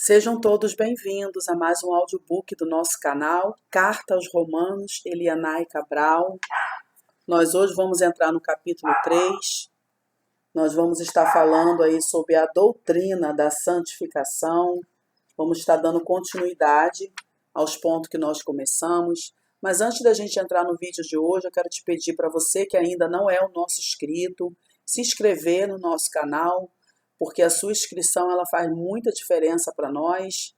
Sejam todos bem-vindos a mais um audiobook do nosso canal, Carta aos Romanos, Elianai Cabral. Nós hoje vamos entrar no capítulo 3. Nós vamos estar falando aí sobre a doutrina da santificação. Vamos estar dando continuidade aos pontos que nós começamos. Mas antes da gente entrar no vídeo de hoje, eu quero te pedir para você que ainda não é o nosso inscrito, se inscrever no nosso canal, porque a sua inscrição ela faz muita diferença para nós.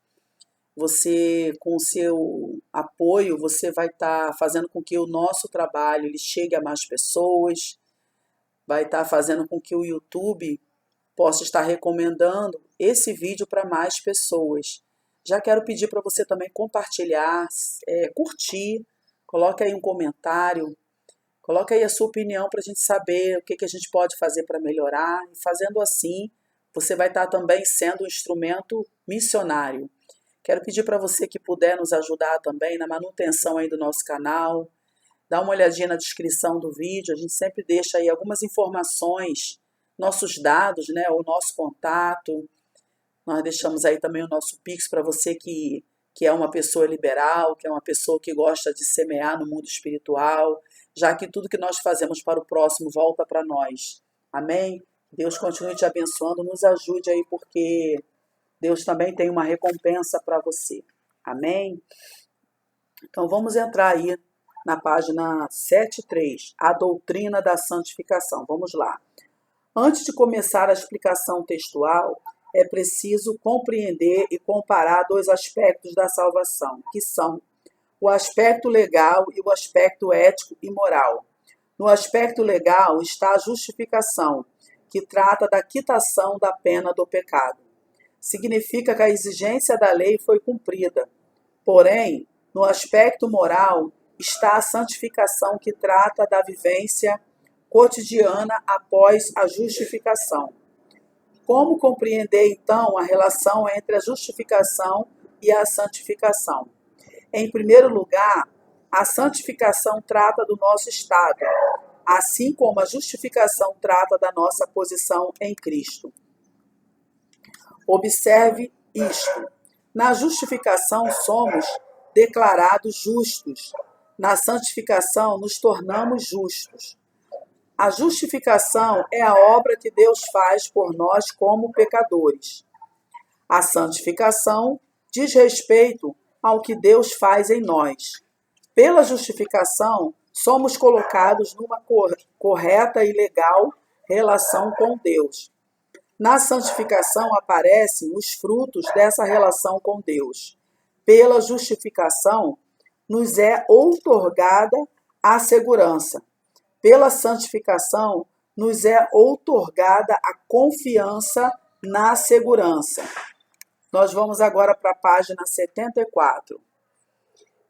Você, com o seu apoio, você vai estar fazendo com que o nosso trabalho ele chegue a mais pessoas, vai estar fazendo com que o YouTube possa estar recomendando esse vídeo para mais pessoas. Já quero pedir para você também compartilhar, curtir, coloque aí um comentário, coloque aí a sua opinião para a gente saber o que a gente pode fazer para melhorar. E fazendo assim, você vai estar também sendo um instrumento missionário. Quero pedir para você que puder nos ajudar também na manutenção aí do nosso canal. Dá uma olhadinha na descrição do vídeo, a gente sempre deixa aí algumas informações, nossos dados, né, o nosso contato. Nós deixamos aí também o nosso Pix para você que é uma pessoa liberal, que é uma pessoa que gosta de semear no mundo espiritual, já que tudo que nós fazemos para o próximo volta para nós. Amém? Deus continue te abençoando, nos ajude aí, porque Deus também tem uma recompensa para você. Amém? Então vamos entrar aí na página 7.3, a doutrina da santificação. Vamos lá. Antes de começar a explicação textual, é preciso compreender e comparar dois aspectos da salvação, que são o aspecto legal e o aspecto ético e moral. No aspecto legal está a justificação, que trata da quitação da pena do pecado. Significa que a exigência da lei foi cumprida. Porém, no aspecto moral está a santificação, que trata da vivência cotidiana após a justificação. Como compreender, então, a relação entre a justificação e a santificação? Em primeiro lugar, a santificação trata do nosso estado, assim como a justificação trata da nossa posição em Cristo. Observe isto. Na justificação somos declarados justos. Na santificação nos tornamos justos. A justificação é a obra que Deus faz por nós como pecadores. A santificação diz respeito ao que Deus faz em nós. Pela justificação, somos colocados numa correta e legal relação com Deus. Na santificação aparecem os frutos dessa relação com Deus. Pela justificação, nos é outorgada a segurança. Pela santificação, nos é outorgada a confiança na segurança. Nós vamos agora para a página 74.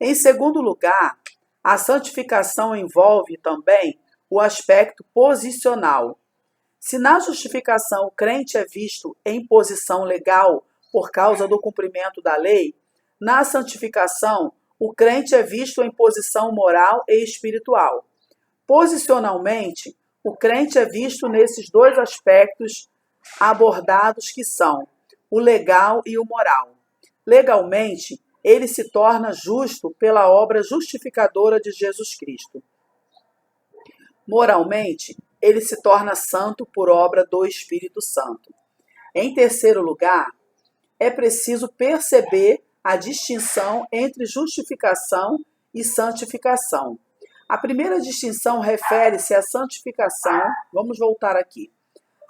Em segundo lugar, a santificação envolve também o aspecto posicional. Se na justificação o crente é visto em posição legal por causa do cumprimento da lei, na santificação o crente é visto em posição moral e espiritual. Posicionalmente, o crente é visto nesses dois aspectos abordados, que são o legal e o moral. Legalmente, ele se torna justo pela obra justificadora de Jesus Cristo. Moralmente, ele se torna santo por obra do Espírito Santo. Em terceiro lugar, é preciso perceber a distinção entre justificação e santificação. A primeira distinção refere-se à santificação. Vamos voltar aqui.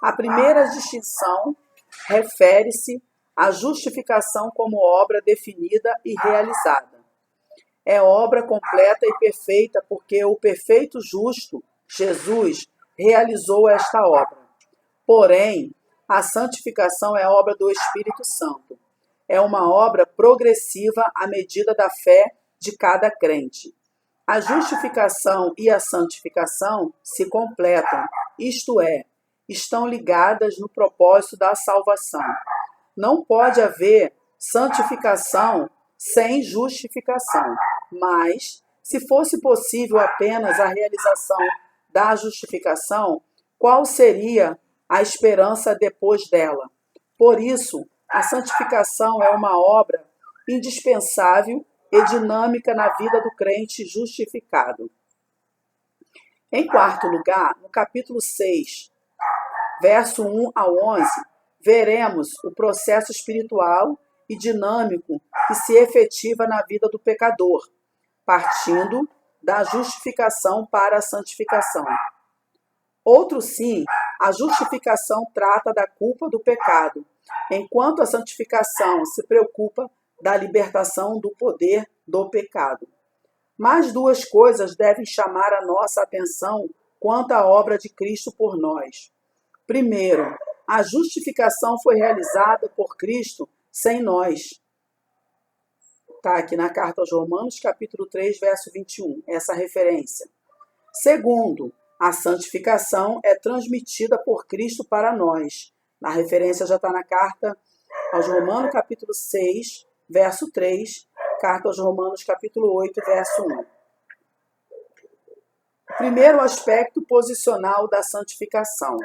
A primeira distinção refere-se à justificação como obra definida e realizada. É obra completa e perfeita, porque o perfeito justo, Jesus, realizou esta obra. Porém, a santificação é obra do Espírito Santo. É uma obra progressiva à medida da fé de cada crente. A justificação e a santificação se completam, isto é, estão ligadas no propósito da salvação. Não pode haver santificação sem justificação, mas, se fosse possível apenas a realização da justificação, qual seria a esperança depois dela? Por isso, a santificação é uma obra indispensável e dinâmica na vida do crente justificado. Em quarto lugar, no capítulo 6, verso 1 ao 11, veremos o processo espiritual e dinâmico que se efetiva na vida do pecador, partindo da justificação para a santificação. Outro sim, a justificação trata da culpa do pecado, enquanto a santificação se preocupa da libertação do poder do pecado. Mas duas coisas devem chamar a nossa atenção quanto à obra de Cristo por nós. Primeiro, a justificação foi realizada por Cristo sem nós. Está aqui na carta aos Romanos, capítulo 3, verso 21, essa referência. Segundo, a santificação é transmitida por Cristo para nós. Na referência já está na carta aos Romanos, capítulo 6, verso 3, carta aos Romanos, capítulo 8, verso 1. Primeiro aspecto posicional da santificação.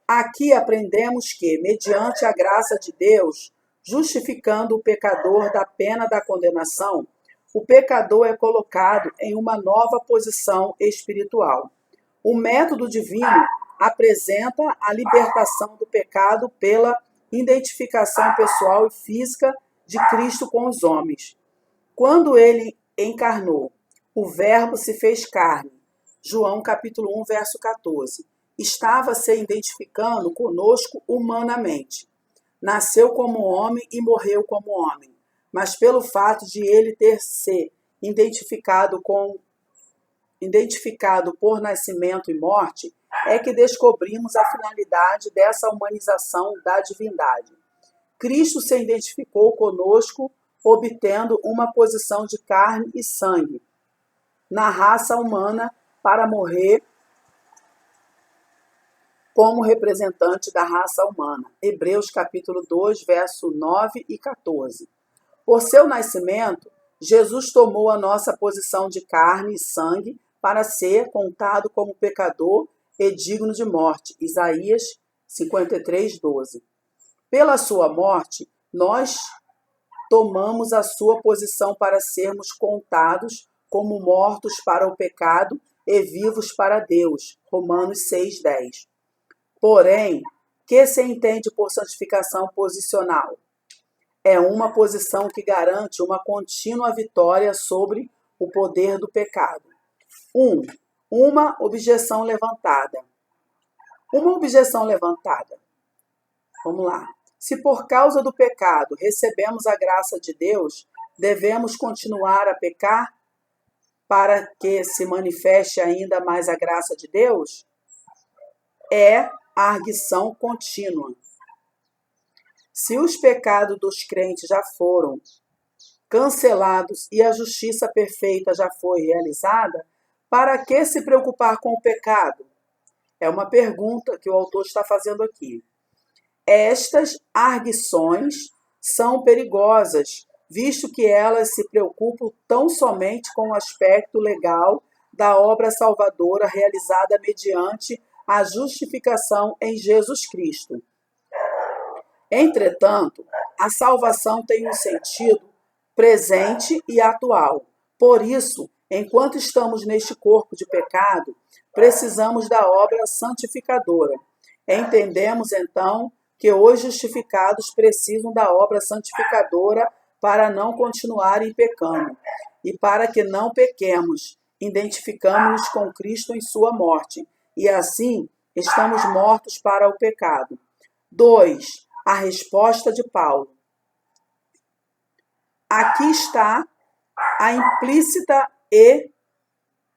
Aqui aprendemos que, mediante a graça de Deus, justificando o pecador da pena da condenação, o pecador é colocado em uma nova posição espiritual. O método divino apresenta a libertação do pecado pela identificação pessoal e física de Cristo com os homens. Quando ele encarnou, o Verbo se fez carne. João capítulo 1, verso 14. Estava se identificando conosco humanamente. Nasceu como homem e morreu como homem. Mas pelo fato de ele ter se identificado por nascimento e morte, é que descobrimos a finalidade dessa humanização da divindade. Cristo se identificou conosco, obtendo uma posição de carne e sangue na raça humana para morrer como representante da raça humana. Hebreus capítulo 2, verso 9 e 14. Por seu nascimento, Jesus tomou a nossa posição de carne e sangue para ser contado como pecador e digno de morte. Isaías 53, 12. Pela sua morte, nós tomamos a sua posição para sermos contados como mortos para o pecado e vivos para Deus. Romanos 6, 10. Porém, que se entende por santificação posicional? É uma posição que garante uma contínua vitória sobre o poder do pecado. Uma objeção levantada. Uma objeção levantada. Vamos lá. Se por causa do pecado recebemos a graça de Deus, devemos continuar a pecar para que se manifeste ainda mais a graça de Deus? É a arguição contínua. Se os pecados dos crentes já foram cancelados e a justiça perfeita já foi realizada, para que se preocupar com o pecado? É uma pergunta que o autor está fazendo aqui. Estas arguições são perigosas, visto que elas se preocupam tão somente com o aspecto legal da obra salvadora realizada mediante a justificação em Jesus Cristo. Entretanto, a salvação tem um sentido presente e atual. Por isso, enquanto estamos neste corpo de pecado, precisamos da obra santificadora. Entendemos, então, que os justificados precisam da obra santificadora para não continuarem pecando. E para que não pequemos, identificamos-nos com Cristo em sua morte. E assim, estamos mortos para o pecado. 2. A resposta de Paulo. Aqui está a implícita e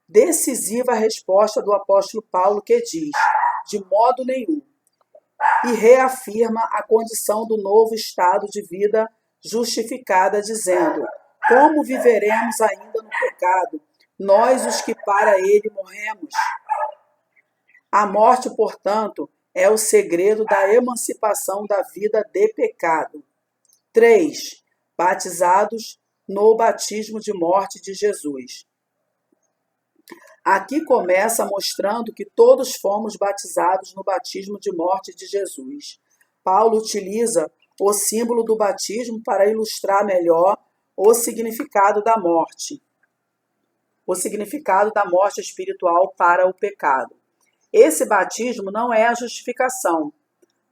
decisiva resposta do apóstolo Paulo, que diz: de modo nenhum. E reafirma a condição do novo estado de vida justificada, dizendo: como viveremos ainda no pecado, nós os que para ele morremos? A morte, portanto, é o segredo da emancipação da vida de pecado. 3. Batizados no batismo de morte de Jesus. Aqui começa mostrando que todos fomos batizados no batismo de morte de Jesus. Paulo utiliza o símbolo do batismo para ilustrar melhor o significado da morte. O significado da morte espiritual para o pecado. Esse batismo não é a justificação,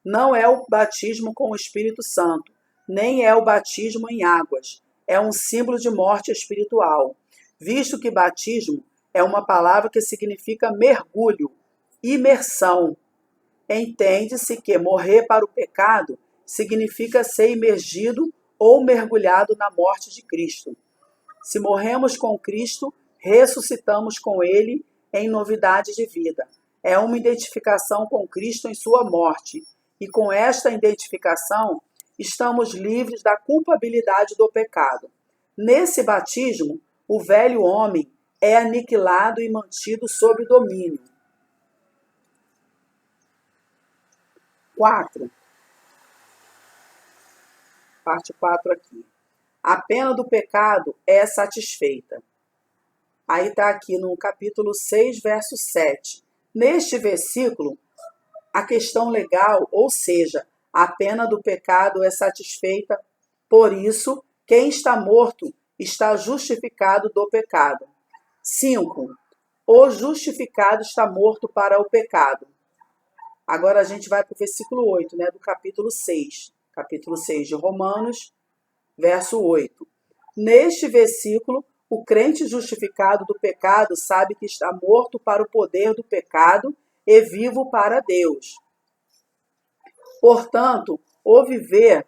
não é o batismo com o Espírito Santo, nem é o batismo em águas. É um símbolo de morte espiritual, visto que batismo é uma palavra que significa mergulho, imersão. Entende-se que morrer para o pecado significa ser imergido ou mergulhado na morte de Cristo. Se morremos com Cristo, ressuscitamos com Ele em novidade de vida. É uma identificação com Cristo em sua morte. E com esta identificação, estamos livres da culpabilidade do pecado. Nesse batismo, o velho homem é aniquilado e mantido sob domínio. 4. Parte 4 aqui. A pena do pecado é satisfeita. Aí está aqui no capítulo 6, verso 7. Neste versículo, a questão legal, ou seja, a pena do pecado é satisfeita, por isso, quem está morto está justificado do pecado. 5. O justificado está morto para o pecado. Agora a gente vai para o versículo 8, né, do capítulo 6. Capítulo 6 de Romanos, verso 8. Neste versículo, o crente justificado do pecado sabe que está morto para o poder do pecado e vivo para Deus. Portanto, o viver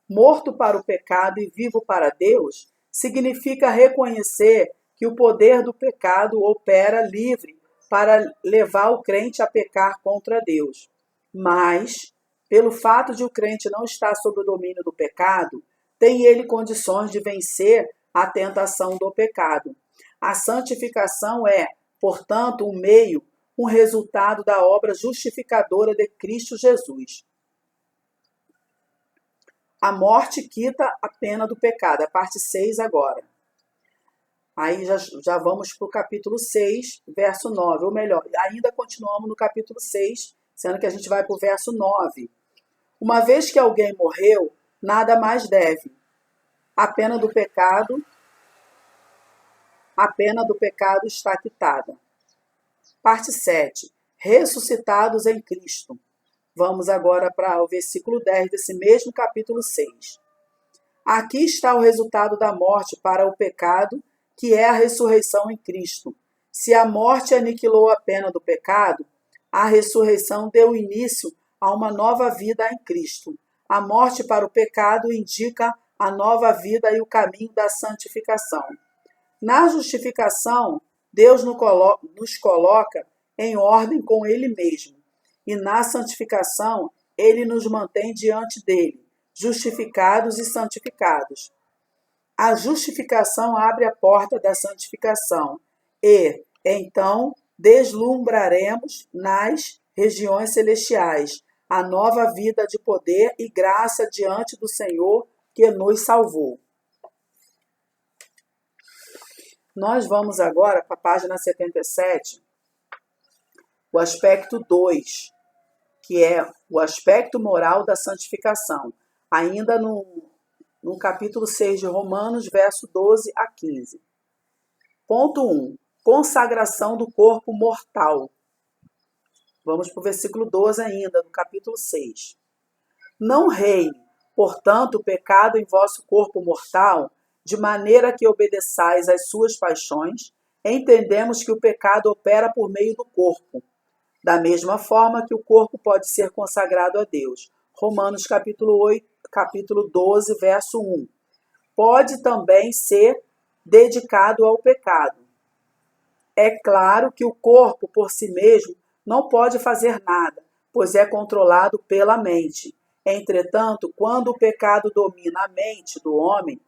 morto para o pecado e vivo para Deus significa reconhecer que o poder do pecado opera livre para levar o crente a pecar contra Deus. Mas, pelo fato de o crente não estar sob o domínio do pecado, tem ele condições de vencer a tentação do pecado. A santificação é, portanto, um resultado da obra justificadora de Cristo Jesus. A morte quita a pena do pecado, a parte 6 agora. Aí já vamos para o capítulo 6, verso 9, ou melhor, ainda continuamos no capítulo 6, sendo que a gente vai para o verso 9. Uma vez que alguém morreu, nada mais deve. A pena do pecado está quitada. Parte 7. Ressuscitados em Cristo. Vamos agora para o versículo 10 desse mesmo capítulo 6. Aqui está o resultado da morte para o pecado, que é a ressurreição em Cristo. Se a morte aniquilou a pena do pecado, a ressurreição deu início a uma nova vida em Cristo. A morte para o pecado indica a nova vida e o caminho da santificação. Na justificação, Deus nos coloca em ordem com Ele mesmo. E na santificação, Ele nos mantém diante dele, justificados e santificados. A justificação abre a porta da santificação e, então, deslumbraremos nas regiões celestiais a nova vida de poder e graça diante do Senhor que nos salvou. Nós vamos agora para a página 77, o aspecto 2, que é o aspecto moral da santificação, ainda no capítulo 6 de Romanos, verso 12 a 15. Ponto 1. Consagração do corpo mortal. Vamos para o versículo 12 ainda, do capítulo 6. Não reine, portanto, o pecado em vosso corpo mortal, de maneira que obedeçais às suas paixões. Entendemos que o pecado opera por meio do corpo, da mesma forma que o corpo pode ser consagrado a Deus. Romanos capítulo 12, verso 1. Pode também ser dedicado ao pecado. É claro que o corpo por si mesmo não pode fazer nada, pois é controlado pela mente. Entretanto, quando o pecado domina a mente do homem,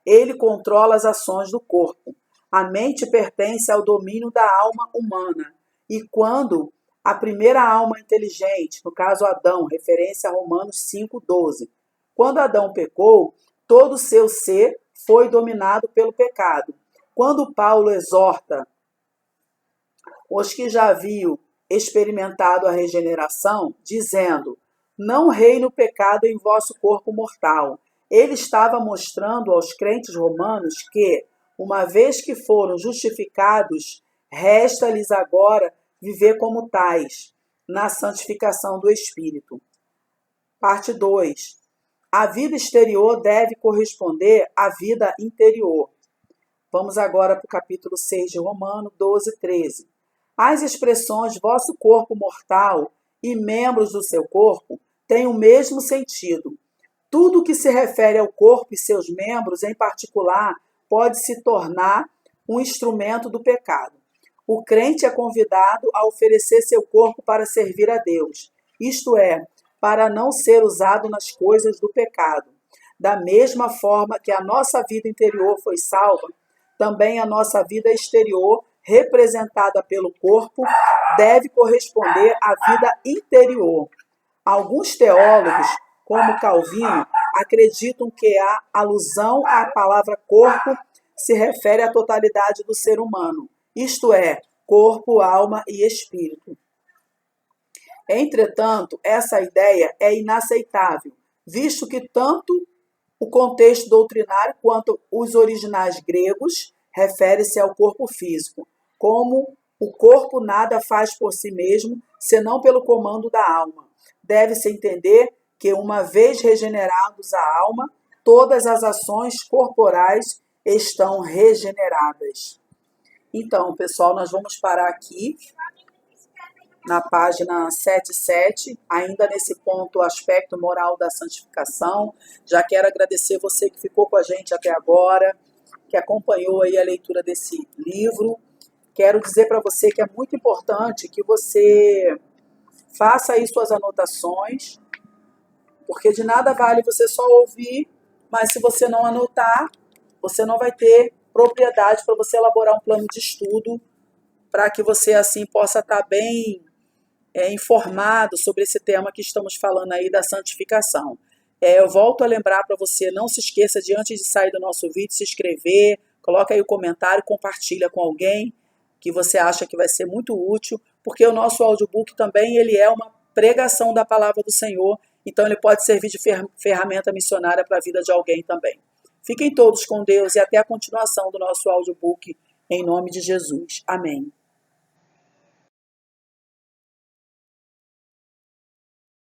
ele controla as ações do corpo. A mente pertence ao domínio da alma humana. E quando a primeira alma inteligente, no caso Adão, referência a Romanos 5,12, quando Adão pecou, todo o seu ser foi dominado pelo pecado. Quando Paulo exorta os que já haviam experimentado a regeneração, dizendo: não reine o pecado em vosso corpo mortal. Ele estava mostrando aos crentes romanos que, uma vez que foram justificados, resta-lhes agora viver como tais, na santificação do Espírito. Parte 2. A vida exterior deve corresponder à vida interior. Vamos agora para o capítulo 6 de Romanos, 12, 13. As expressões vosso corpo mortal e membros do seu corpo têm o mesmo sentido. Tudo que se refere ao corpo e seus membros, em particular, pode se tornar um instrumento do pecado. O crente é convidado a oferecer seu corpo para servir a Deus, isto é, para não ser usado nas coisas do pecado. Da mesma forma que a nossa vida interior foi salva, também a nossa vida exterior, representada pelo corpo, deve corresponder à vida interior. Alguns teólogos, como Calvino, acreditam que a alusão à palavra corpo se refere à totalidade do ser humano, isto é, corpo, alma e espírito. Entretanto, essa ideia é inaceitável, visto que tanto o contexto doutrinário quanto os originais gregos refere-se ao corpo físico, como o corpo nada faz por si mesmo, senão pelo comando da alma. Deve-se entender que, uma vez regenerados a alma, todas as ações corporais estão regeneradas. Então, pessoal, nós vamos parar aqui na página 77, ainda nesse ponto, o aspecto moral da santificação. Já quero agradecer você que ficou com a gente até agora, que acompanhou aí a leitura desse livro. Quero dizer para você que é muito importante que você faça aí suas anotações, porque de nada vale você só ouvir, mas se você não anotar, você não vai ter propriedade para você elaborar um plano de estudo, para que você assim possa estar bem informado sobre esse tema que estamos falando aí da santificação. Eu volto a lembrar para você, não se esqueça de, antes de sair do nosso vídeo, se inscrever, coloca aí o comentário, compartilha com alguém que você acha que vai ser muito útil, porque o nosso audiobook também ele é uma pregação da palavra do Senhor, então ele pode servir de ferramenta missionária para a vida de alguém também. Fiquem todos com Deus e até a continuação do nosso audiobook, em nome de Jesus. Amém.